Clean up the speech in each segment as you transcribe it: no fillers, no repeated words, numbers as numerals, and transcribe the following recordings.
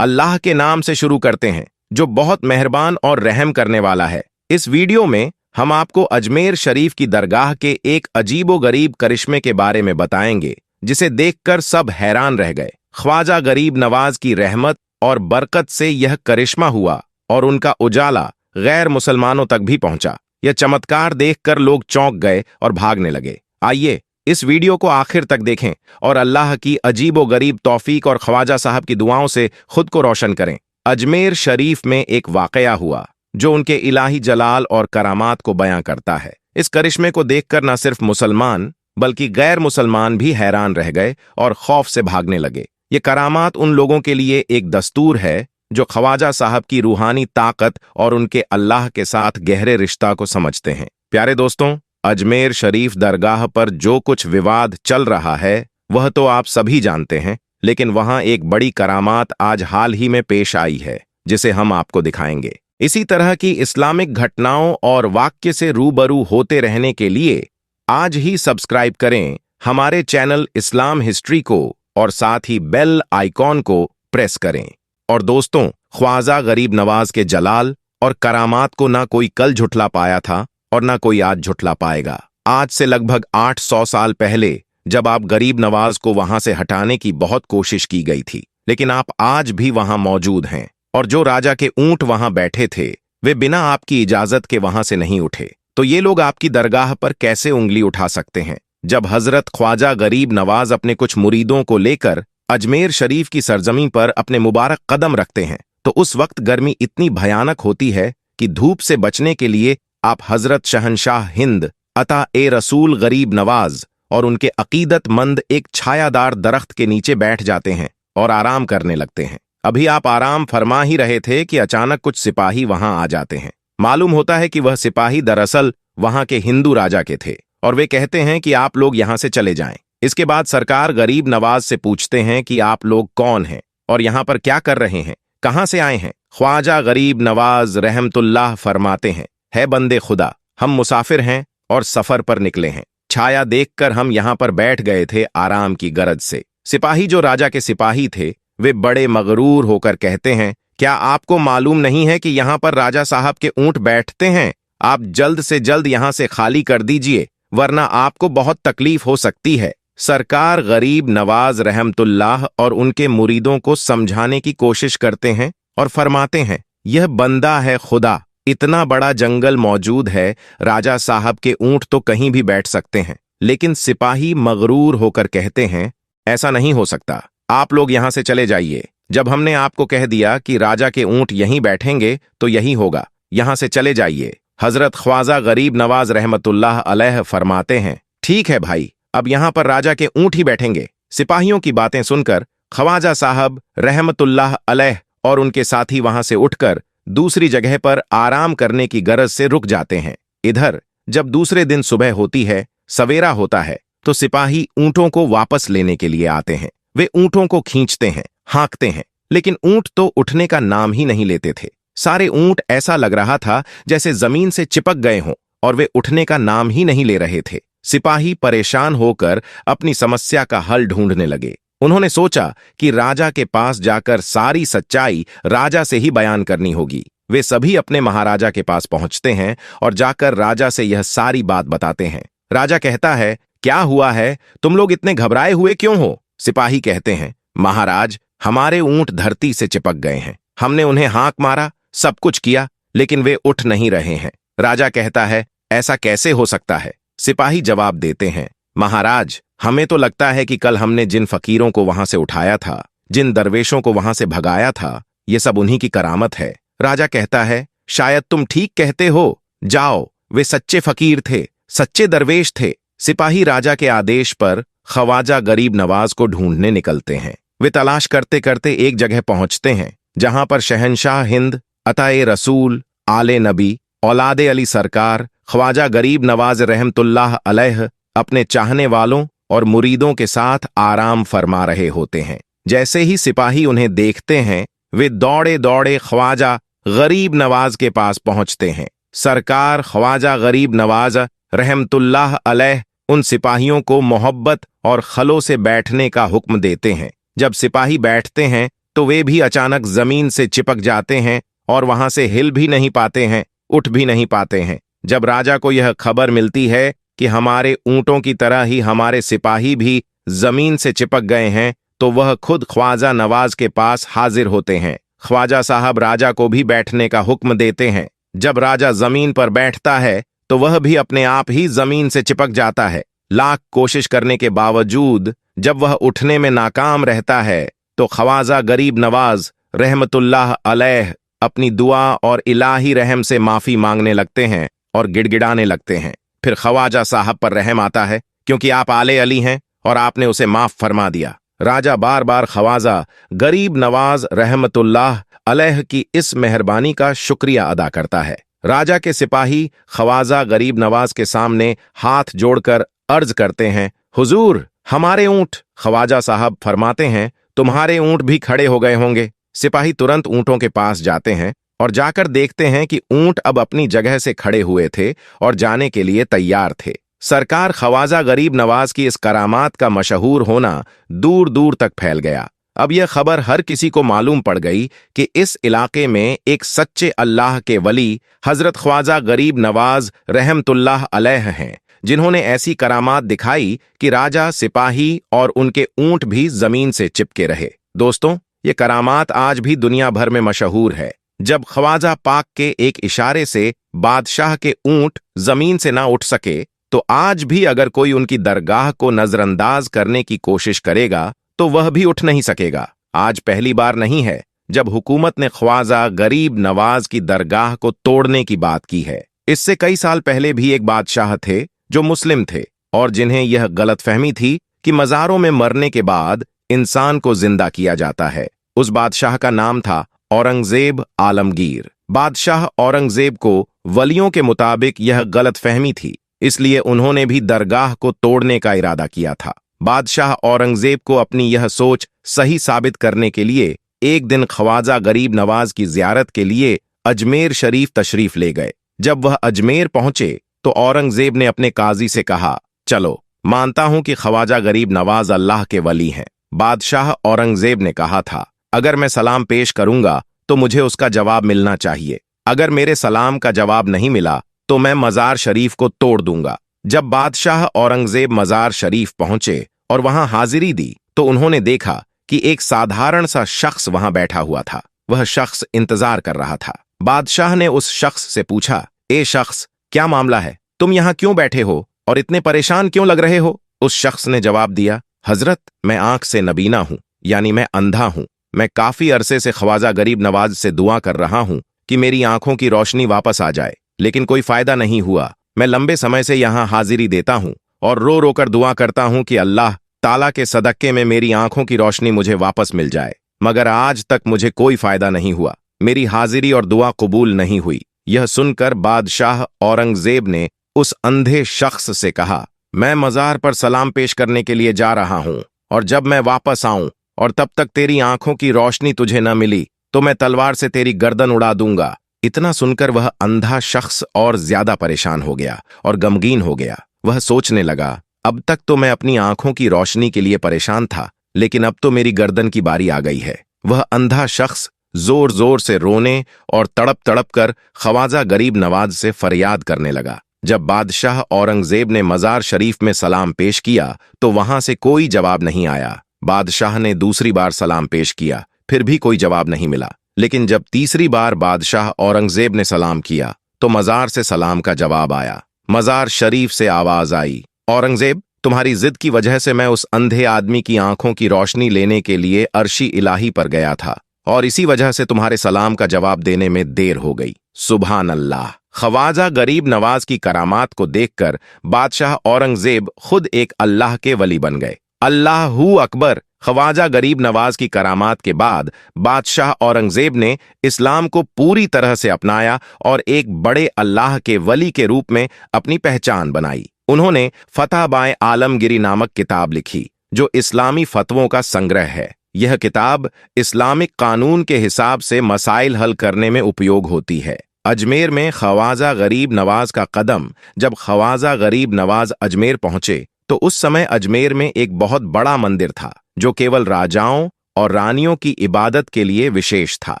अल्लाह के नाम से शुरू करते हैं जो बहुत मेहरबान और रहम करने वाला है। इस वीडियो में हम आपको अजमेर शरीफ की दरगाह के एक अजीबोगरीब करिश्मे के बारे में बताएंगे जिसे देखकर सब हैरान रह गए। ख्वाजा गरीब नवाज की रहमत और बरकत से यह करिश्मा हुआ और उनका उजाला गैर मुसलमानों तक भी पहुंचा। यह चमत्कार देखकर लोग चौंक गए और भागने लगे। आइए इस वीडियो को आखिर तक देखें और अल्लाह की अजीबोगरीब तौफीक और ख्वाजा साहब की दुआओं से खुद को रोशन करें। अजमेर शरीफ में एक वाकया हुआ जो उनके इलाही जलाल और करामात को बयां करता है। इस करिश्मे को देखकर न सिर्फ मुसलमान बल्कि गैर मुसलमान भी हैरान रह गए और खौफ से भागने लगे। ये करामात उन लोगों के लिए एक दस्तूर है जो ख्वाजा साहब की रूहानी ताकत और उनके अल्लाह के साथ गहरे रिश्ता को समझते हैं। प्यारे दोस्तों, अजमेर शरीफ दरगाह पर जो कुछ विवाद चल रहा है वह तो आप सभी जानते हैं, लेकिन वहां एक बड़ी करामात आज हाल ही में पेश आई है जिसे हम आपको दिखाएंगे। इसी तरह की इस्लामिक घटनाओं और वाक्य से रूबरू होते रहने के लिए आज ही सब्सक्राइब करें हमारे चैनल इस्लाम हिस्ट्री को और साथ ही बेल आइकॉन को प्रेस करें। और दोस्तों, ख्वाजा गरीब नवाज के जलाल और करामात को ना कोई कल झुठला पाया था और ना कोई आज झुठला पाएगा। आज से लगभग 800 साल पहले जब आप गरीब नवाज को वहां से हटाने की बहुत कोशिश की गई थी, लेकिन आप आज भी वहां मौजूद हैं और जो राजा के ऊंट वहां बैठे थे वे बिना आपकी इजाजत के वहां से नहीं उठे। तो ये लोग आपकी दरगाह पर कैसे उंगली उठा सकते हैं? जब हजरत ख्वाजा गरीब नवाज अपने कुछ मुरीदों को लेकर अजमेर शरीफ की सरजमीं पर अपने मुबारक कदम रखते हैं तो उस वक्त गर्मी इतनी भयानक होती है कि धूप से बचने के लिए आप हजरत शहनशाह हिंद अता ए रसूल गरीब नवाज और उनके अकीदतमंद एक छायादार दरख्त के नीचे बैठ जाते हैं और आराम करने लगते हैं। अभी आप आराम फरमा ही रहे थे कि अचानक कुछ सिपाही वहां आ जाते हैं। मालूम होता है कि वह सिपाही दरअसल वहां के हिंदू राजा के थे और वे कहते हैं कि आप लोग यहां से चले जाएं। इसके बाद सरकार गरीब नवाज से पूछते हैं कि आप लोग कौन हैं और यहां पर क्या कर रहे हैं, कहां से आए हैं? ख्वाजा गरीब नवाज रहमतुल्लाह फरमाते हैं, है बंदे खुदा, हम मुसाफिर हैं और सफर पर निकले हैं। छाया देखकर हम यहां पर बैठ गए थे आराम की गरज से। सिपाही जो राजा के सिपाही थे वे बड़े मगरूर होकर कहते हैं, क्या आपको मालूम नहीं है कि यहां पर राजा साहब के ऊंट बैठते हैं? आप जल्द से जल्द यहां से खाली कर दीजिए वरना आपको बहुत तकलीफ हो सकती है। सरकार गरीब नवाज रहमतुल्लाह और उनके मुरीदों को समझाने की कोशिश करते हैं और फरमाते हैं, यह बंदा है खुदा, इतना बड़ा जंगल मौजूद है, राजा साहब के ऊंट तो कहीं भी बैठ सकते हैं। लेकिन सिपाही मगरूर होकर कहते हैं, ऐसा नहीं हो सकता, आप लोग यहां से चले जाइए। जब हमने आपको कह दिया कि राजा के ऊंट यहीं बैठेंगे तो यही होगा, यहां से चले जाइए। हजरत ख्वाजा गरीब नवाज रहमतुल्लाह अलैह फरमाते हैं, ठीक है भाई, अब यहां पर राजा के ऊंट ही बैठेंगे। सिपाहियों की बातें सुनकर ख्वाजा साहब रहमतुल्लाह अलैह और उनके साथी वहां से उठकर दूसरी जगह पर आराम करने की गरज से रुक जाते हैं। इधर जब दूसरे दिन सुबह होती है, सवेरा होता है, तो सिपाही ऊंटों को वापस लेने के लिए आते हैं। वे ऊंटों को खींचते हैं, हाँकते हैं, लेकिन ऊंट तो उठने का नाम ही नहीं लेते थे। सारे ऊंट ऐसा लग रहा था जैसे जमीन से चिपक गए हों और वे उठने का नाम ही नहीं ले रहे थे। सिपाही परेशान होकर अपनी समस्या का हल ढूंढने लगे। उन्होंने सोचा कि राजा के पास जाकर सारी सच्चाई राजा से ही बयान करनी होगी। वे सभी अपने महाराजा के पास पहुंचते हैं और जाकर राजा से यह सारी बात बताते हैं। राजा कहता है, क्या हुआ है, तुम लोग इतने घबराए हुए क्यों हो? सिपाही कहते हैं, महाराज, हमारे ऊंट धरती से चिपक गए हैं, हमने उन्हें हाँक मारा, सब कुछ किया, लेकिन वे उठ नहीं रहे हैं। राजा कहता है, ऐसा कैसे हो सकता है? सिपाही जवाब देते हैं, महाराज, हमें तो लगता है कि कल हमने जिन फकीरों को वहां से उठाया था, जिन दरवेशों को वहां से भगाया था, ये सब उन्हीं की करामत है। राजा कहता है, शायद तुम ठीक कहते हो, जाओ, वे सच्चे फकीर थे, सच्चे दरवेश थे। सिपाही राजा के आदेश पर ख्वाजा गरीब नवाज को ढूंढने निकलते हैं। वे तलाश करते करते एक जगह पहुंचते हैं जहां पर शहनशाह हिंद अता ए रसूल आले नबी औलादे अली सरकार ख्वाजा गरीब नवाज रहमतुल्लाह अलैह अपने चाहने वालों और मुरीदों के साथ आराम फरमा रहे होते हैं। जैसे ही सिपाही उन्हें देखते हैं वे दौड़े दौड़े ख्वाजा गरीब नवाज के पास पहुंचते हैं। सरकार ख्वाजा गरीब नवाज रहमतुल्लाह अलैह उन सिपाहियों को मोहब्बत और खलो से बैठने का हुक्म देते हैं। जब सिपाही बैठते हैं तो वे भी अचानक जमीन से चिपक जाते हैं और वहां से हिल भी नहीं पाते हैं, उठ भी नहीं पाते हैं। जब राजा को यह खबर मिलती है कि हमारे ऊंटों की तरह ही हमारे सिपाही भी जमीन से चिपक गए हैं, तो वह खुद ख्वाजा नवाज के पास हाजिर होते हैं। ख्वाजा साहब राजा को भी बैठने का हुक्म देते हैं। जब राजा जमीन पर बैठता है तो वह भी अपने आप ही जमीन से चिपक जाता है। लाख कोशिश करने के बावजूद जब वह उठने में नाकाम रहता है तो ख्वाजा गरीब नवाज रहमतुल्लाह अलैह अपनी दुआ और इलाही रहम से माफी मांगने लगते हैं और गिड़गिड़ाने लगते हैं। फिर ख्वाजा साहब पर रहम आता है, क्योंकि आप आले अली हैं और आपने उसे माफ फरमा दिया। राजा बार बार ख्वाजा गरीब नवाज रहमतुल्लाह अलैह की इस मेहरबानी का शुक्रिया अदा करता है। राजा के सिपाही ख्वाजा गरीब नवाज के सामने हाथ जोड़कर अर्ज करते हैं, हुजूर हमारे ऊंट। ख्वाजा साहब फरमाते हैं, तुम्हारे ऊंट भी खड़े हो गए होंगे। सिपाही तुरंत ऊंटों के पास जाते हैं और जाकर देखते हैं कि ऊंट अब अपनी जगह से खड़े हुए थे और जाने के लिए तैयार थे। सरकार ख्वाजा गरीब नवाज की इस करामात का मशहूर होना दूर दूर तक फैल गया। अब यह खबर हर किसी को मालूम पड़ गई कि इस इलाके में एक सच्चे अल्लाह के वली हजरत ख्वाजा गरीब नवाज रहमतुल्लाह अलैह हैं, जिन्होंने ऐसी करामात दिखाई कि राजा, सिपाही और उनके ऊंट भी जमीन से चिपके रहे। दोस्तों, ये करामात आज भी दुनिया भर में मशहूर है। जब ख्वाजा पाक के एक इशारे से बादशाह के ऊंट जमीन से ना उठ सके, तो आज भी अगर कोई उनकी दरगाह को नजरअंदाज करने की कोशिश करेगा तो वह भी उठ नहीं सकेगा। आज पहली बार नहीं है जब हुकूमत ने ख्वाजा गरीब नवाज की दरगाह को तोड़ने की बात की है। इससे कई साल पहले भी एक बादशाह थे जो मुस्लिम थे और जिन्हें यह गलतफहमी थी कि मज़ारों में मरने के बाद इंसान को जिंदा किया जाता है। उस बादशाह का नाम था औरंगजेब आलमगीर। बादशाह औरंगजेब को वलियों के मुताबिक यह गलतफहमी थी, इसलिए उन्होंने भी दरगाह को तोड़ने का इरादा किया था। बादशाह औरंगजेब को अपनी यह सोच सही साबित करने के लिए एक दिन ख्वाजा गरीब नवाज की जियारत के लिए अजमेर शरीफ तशरीफ ले गए। जब वह अजमेर पहुंचे तो औरंगजेब ने अपने काजी से कहा, चलो मानता हूं कि ख्वाजा गरीब नवाज अल्लाह के वली हैं। बादशाह औरंगजेब ने कहा था, अगर मैं सलाम पेश करूंगा तो मुझे उसका जवाब मिलना चाहिए। अगर मेरे सलाम का जवाब नहीं मिला तो मैं मजार शरीफ को तोड़ दूंगा। जब बादशाह औरंगजेब मजार शरीफ पहुंचे और वहां हाजिरी दी तो उन्होंने देखा कि एक साधारण सा शख्स वहां बैठा हुआ था। वह शख्स इंतजार कर रहा था। बादशाह ने उस शख्स से पूछा, ए शख्स, क्या मामला है? तुम यहां क्यों बैठे हो और इतने परेशान क्यों लग रहे हो? उस शख्स ने जवाब दिया, हजरत, मैं आंख से नबीना हूं, यानी मैं अंधा हूं। मैं काफी अरसे से ख्वाजा गरीब नवाज से दुआ कर रहा हूं कि मेरी आंखों की रोशनी वापस आ जाए, लेकिन कोई फायदा नहीं हुआ। मैं लंबे समय से यहां हाजिरी देता हूं और रो रो कर दुआ करता हूं कि अल्लाह ताला के सदक्के में मेरी आंखों की रोशनी मुझे वापस मिल जाए, मगर आज तक मुझे कोई फायदा नहीं हुआ। मेरी हाजिरी और दुआ कबूल नहीं हुई। यह सुनकर बादशाह औरंगजेब ने उस अंधे शख्स से कहा, मैं मजार पर सलाम पेश करने के लिए जा रहा हूं और जब मैं वापस आऊं और तब तक तेरी आंखों की रोशनी तुझे न मिली तो मैं तलवार से तेरी गर्दन उड़ा दूंगा। इतना सुनकर वह अंधा शख्स और ज्यादा परेशान हो गया और गमगीन हो गया। वह सोचने लगा, अब तक तो मैं अपनी आंखों की रोशनी के लिए परेशान था, लेकिन अब तो मेरी गर्दन की बारी आ गई है। वह अंधा शख्स जोर जोर से रोने और तड़प तड़प कर ख्वाजा गरीब नवाज से फरियाद करने लगा। जब बादशाह औरंगजेब ने मजार शरीफ में सलाम पेश किया तो वहां से कोई जवाब नहीं आया। बादशाह ने दूसरी बार सलाम पेश किया, फिर भी कोई जवाब नहीं मिला। लेकिन जब तीसरी बार बादशाह औरंगजेब ने सलाम किया तो मजार से सलाम का जवाब आया। मजार शरीफ से आवाज आई, औरंगजेब, तुम्हारी जिद की वजह से मैं उस अंधे आदमी की आंखों की रोशनी लेने के लिए अर्शी इलाही पर गया था और इसी वजह से तुम्हारे सलाम का जवाब देने में देर हो गई। सुभान अल्लाह। ख्वाजा गरीब नवाज की करामात को देखकर बादशाह औरंगजेब खुद एक अल्लाह के वली बन गए। अल्लाहू अकबर। ख्वाजा गरीब नवाज की करामात के बाद बादशाह औरंगजेब ने इस्लाम को पूरी तरह से अपनाया और एक बड़े अल्लाह के वली के रूप में अपनी पहचान बनाई। उन्होंने फतह बाए आलमगिरी नामक किताब लिखी, जो इस्लामी फतवों का संग्रह है। यह किताब इस्लामिक कानून के हिसाब से मसाइल हल करने में उपयोग होती है। अजमेर में ख्वाजा गरीब नवाज का कदम जब ख्वाजा गरीब नवाज अजमेर पहुंचे तो उस समय अजमेर में एक बहुत बड़ा मंदिर था जो केवल राजाओं और रानियों की इबादत के लिए विशेष था।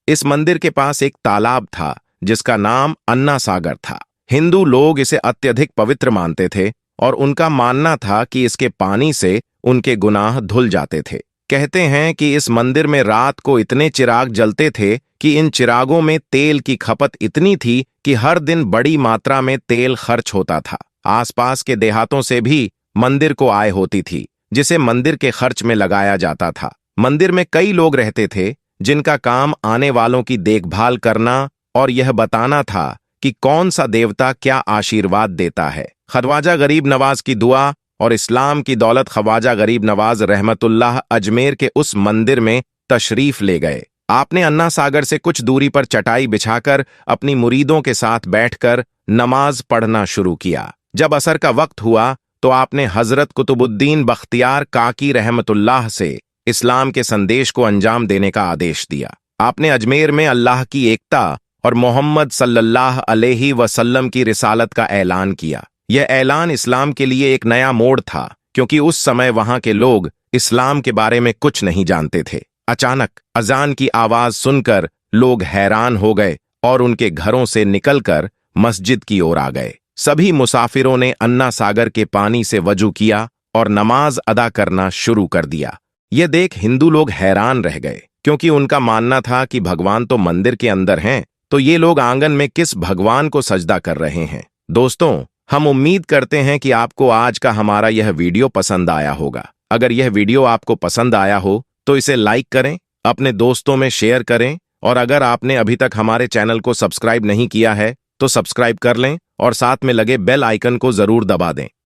इस मंदिर के पास एक तालाब था जिसका नाम अन्ना सागर था। हिंदू लोग इसे अत्यधिक पवित्र मानते थे और उनका मानना था कि इसके पानी से उनके गुनाह धुल जाते थे। कहते हैं कि इस मंदिर में रात को इतने चिराग जलते थे कि इन चिरागों में तेल की खपत इतनी थी कि हर दिन बड़ी मात्रा में तेल खर्च होता था। आसपास के देहातों से भी मंदिर को आय होती थी जिसे मंदिर के खर्च में लगाया जाता था। मंदिर में कई लोग रहते थे जिनका काम आने वालों की देखभाल करना और यह बताना था कि कौन सा देवता क्या आशीर्वाद देता है। ख्वाजा गरीब नवाज की दुआ और इस्लाम की दौलत ख्वाजा गरीब नवाज रहमतुल्लाह अजमेर के उस मंदिर में तशरीफ ले गए। आपने अन्ना सागर से कुछ दूरी पर चटाई बिछाकर अपनी मुरीदों के साथ बैठकर नमाज पढ़ना शुरू किया। जब असर का वक्त हुआ तो आपने हजरत कुतुबुद्दीन बख्तियार काकी रहमतुल्लाह से इस्लाम के संदेश को अंजाम देने का आदेश दिया। आपने अजमेर में अल्लाह की एकता और मोहम्मद सल्लल्लाहु अलैहि वसल्लम की रिसालत का ऐलान किया। यह ऐलान इस्लाम के लिए एक नया मोड़ था क्योंकि उस समय वहां के लोग इस्लाम के बारे में कुछ नहीं जानते थे। अचानक अजान की आवाज सुनकर लोग हैरान हो गए और उनके घरों से निकलकर मस्जिद की ओर आ गए। सभी मुसाफिरों ने अन्ना सागर के पानी से वजू किया और नमाज अदा करना शुरू कर दिया। यह देख हिंदू लोग हैरान रह गए क्योंकि उनका मानना था कि भगवान तो मंदिर के अंदर हैं, तो ये लोग आंगन में किस भगवान को सजदा कर रहे हैं। दोस्तों, हम उम्मीद करते हैं कि आपको आज का हमारा यह वीडियो पसंद आया होगा। अगर यह वीडियो आपको पसंद आया हो तो इसे लाइक करें, अपने दोस्तों में शेयर करें और अगर आपने अभी तक हमारे चैनल को सब्सक्राइब नहीं किया है तो सब्सक्राइब कर लें और साथ में लगे बेल आइकन को जरूर दबा दें।